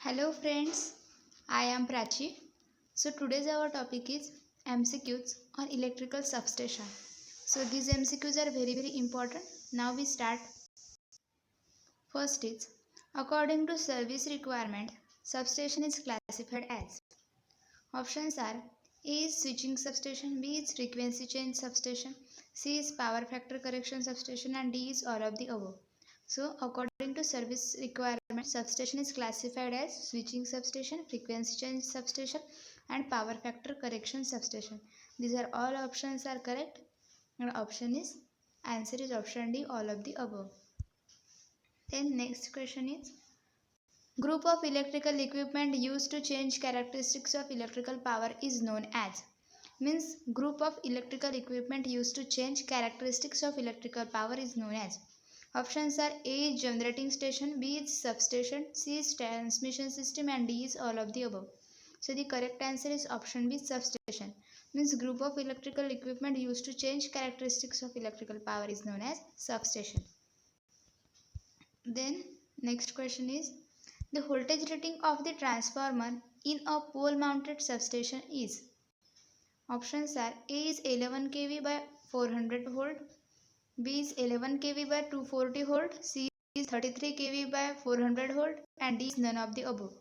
Hello friends, I am Prachi. So today's our topic is MCQs on electrical substation. So these MCQs are very important. Now we start. First is, according to service requirement, substation is classified as. Options are A is switching substation, B is frequency change substation, C is power factor correction substation, and D is all of the above. So according to service requirement, substation is classified as switching substation, frequency change substation, and power factor correction substation. These are all options are correct, and answer is option D, all of the above. Then next question is, group of electrical equipment used to change characteristics of electrical power is known as. Means group of electrical equipment used to change characteristics of electrical power is known as. Options are A is generating station, B is substation, C is transmission system, and D is all of the above. So the correct answer is option B, substation. Means group of electrical equipment used to change characteristics of electrical power is known as substation. Then next question is, the voltage rating of the transformer in a pole mounted substation is. Options are A is 11 kV by 400 volt, B is 11 kV by 240 volt, C is 33 kV by 400 volt, and D is none of the above.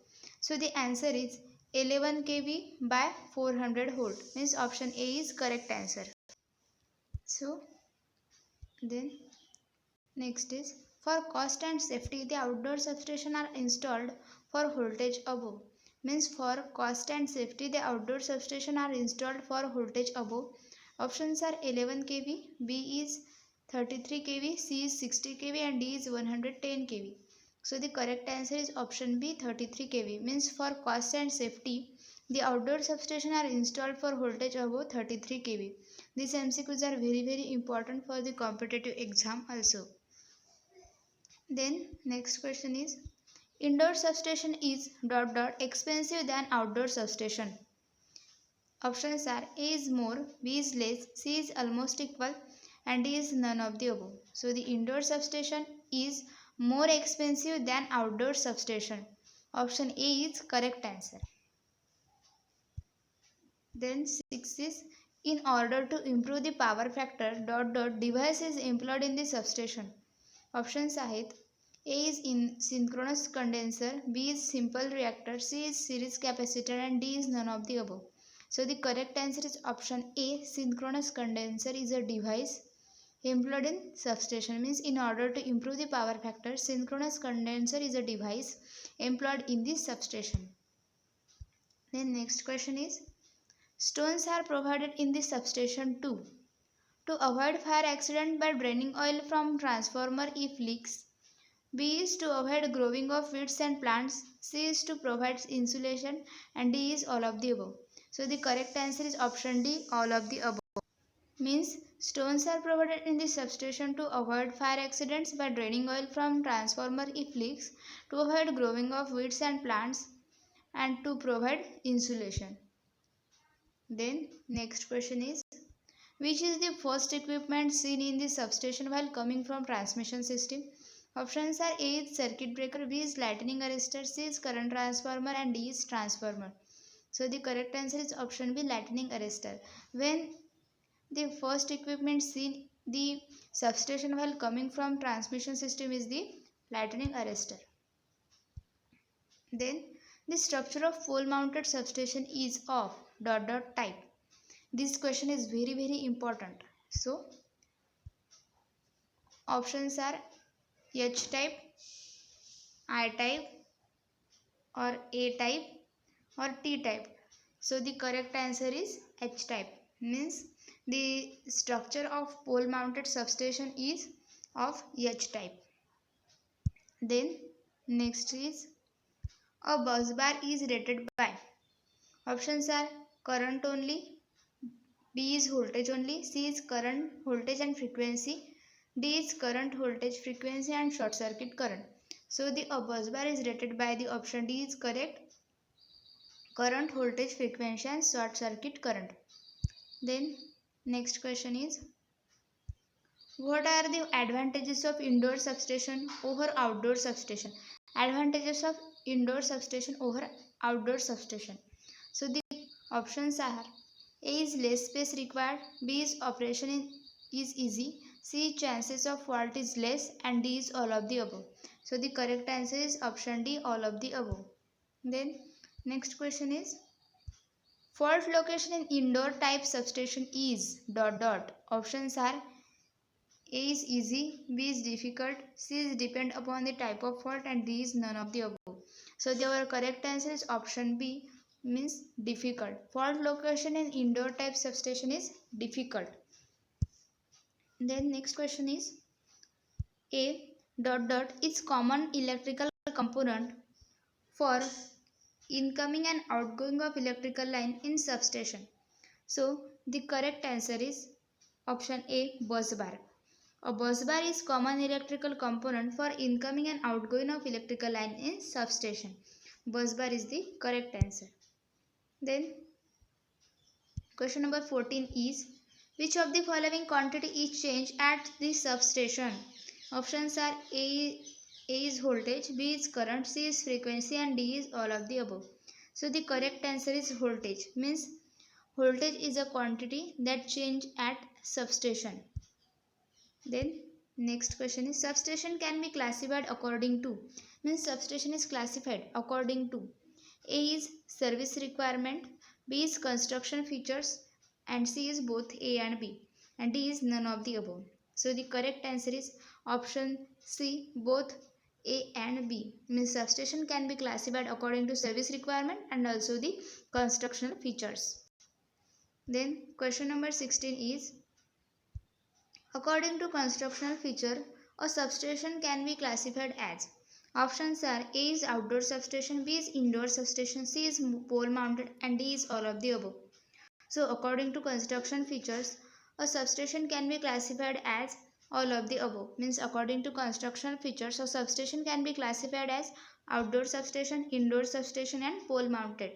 So the answer is 11 kV by 400 volt. Means option A is correct answer. So then next is, for cost and safety, the outdoor substation are installed for voltage above. Means for cost and safety, the outdoor substation are installed for voltage above. Options are 11 kV, B is 33 kV, C is 60 kV, and D is 110 kV. So the correct answer is option B, 33 kV. Means for cost and safety, the outdoor substation are installed for voltage above 33 kV. These MCQs are very important for the competitive exam also. Then next question is, indoor substation is ... expensive than outdoor substation. Options are A is more, B is less, C is almost equal, and D is none of the above. So the indoor substation is more expensive than outdoor substation. Option A is correct answer. Then 6 is, in order to improve the power factor ... device is employed in the substation. Options आहेत A is in synchronous condenser, B is simple reactor, C is series capacitor, and D is none of the above. So the correct answer is option A, synchronous condenser is a device employed in substation. Means in order to improve the power factor, synchronous condenser is a device employed in the substation. Then next question is, stones are provided in the substation to avoid fire accident by draining oil from transformer if leaks, B is to avoid growing of weeds and plants, C is to provide insulation, and D is all of the above. So the correct answer is option D, all of the above. Means stones are provided in the substation to avoid fire accidents by draining oil from transformer if leaks, to avoid growing of weeds and plants, and to provide insulation. Then next question is, which is the first equipment seen in the substation while coming from transmission system? Options are A is circuit breaker, B is lightning arrestor, C is current transformer, and D is transformer. So the correct answer is option B, lightning arrestor. When the first equipment seen the substation while coming from transmission system is the lightning arrestor. Then the structure of pole mounted substation is of ... type. This question is very important. So options are H type, I type, or A type, or T type. So the correct answer is H type. Means the structure of pole mounted substation is of H type. Then next is, a bus bar is rated by. Options are current only, B is voltage only, C is current, voltage and frequency, D is current, voltage, frequency, and short circuit current. So the bus bar is rated by the option D is correct, current, voltage, frequency, and short circuit current. Then next question is, what are the advantages of indoor substation over outdoor substation? Advantages of indoor substation over outdoor substation. So the options are: A is less space required, B is is easy, C chances of fault is less, and D is all of the above. So the correct answer is option D, all of the above. Then next question is, fault location in indoor type substation is ... Options are: A is easy, B is difficult, C is depend upon the type of fault, and D is none of the above. So our correct answer is option B, means difficult. Fault location in indoor type substation is difficult. Then next question is, A ... is common electrical component for incoming and outgoing of electrical line in substation. So the correct answer is option A, bus bar. A bus bar is common electrical component for incoming and outgoing of electrical line in substation. Bus bar is the correct answer. Then question number 14 is, which of the following quantity is changed at the substation? Options are: A is voltage, B is current, C is frequency, and D is all of the above. So the correct answer is voltage, means voltage is a quantity that change at substation. Then next question is, substation can be classified according to, means substation is classified according to: A is service requirement, B is construction features, and C is both A and B, and D is none of the above. So the correct answer is option C, both A and B, means substation can be classified according to service requirement and also the constructional features. Then question number 16 is, according to constructional feature, a substation can be classified as. Options are: A is outdoor substation, B is indoor substation, C is pole mounted, and D is all of the above. So according to construction features, a substation can be classified as all of the above. Means according to construction features, a substation can be classified as outdoor substation, indoor substation, and pole mounted.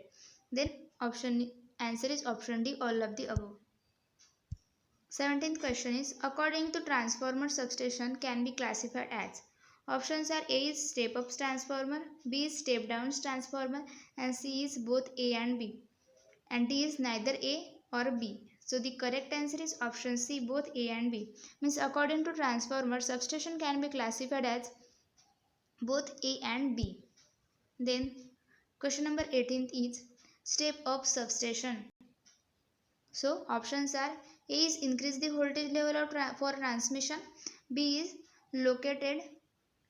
Then answer is option D, all of the above. 17th question is, according to transformer, substation can be classified as. Options are: A is step up transformer, B is step down transformer, and C is both A and B, and D is neither A or B. So the correct answer is option C, both A and B. Means according to transformer, substation can be classified as both A and B. Then question number 18 is, step up substation. So options are: A is increase the voltage level for transmission, B is located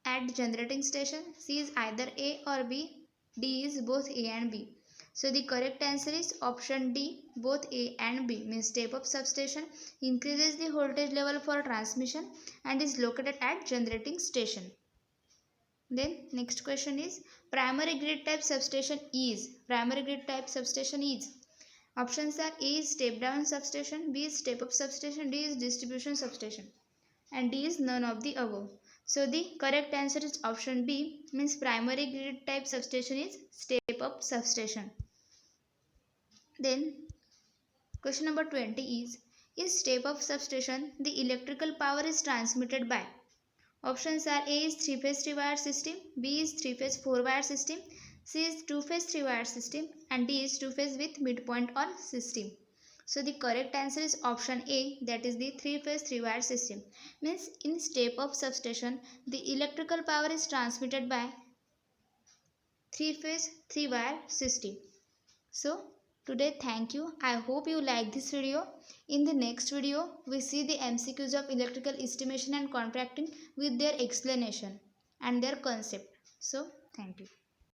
at generating station, C is either A or B, D is both A and B. So the correct answer is option D, both A and B, means step up substation increases the voltage level for transmission and is located at generating station. Then next question is, primary grid type substation is. Primary grid type substation is. Options are: A is step down substation, B is step up substation, D is distribution substation, and D is none of the above. So the correct answer is option B, means primary grid type substation is step up substation. Then question number 20 is step up substation the electrical power is transmitted by. Options are: A is 3-phase 3-wire system, B is 3-phase 4-wire system, C is 2-phase 3-wire system, and D is 2-phase with midpoint or system. So the correct answer is option A, that is the 3-phase 3-wire system. Means in step-up substation, the electrical power is transmitted by 3-phase 3-wire system. So today, thank you. I hope you like this video. In the next video, we see the MCQs of electrical estimation and contracting with their explanation and their concept. So thank you.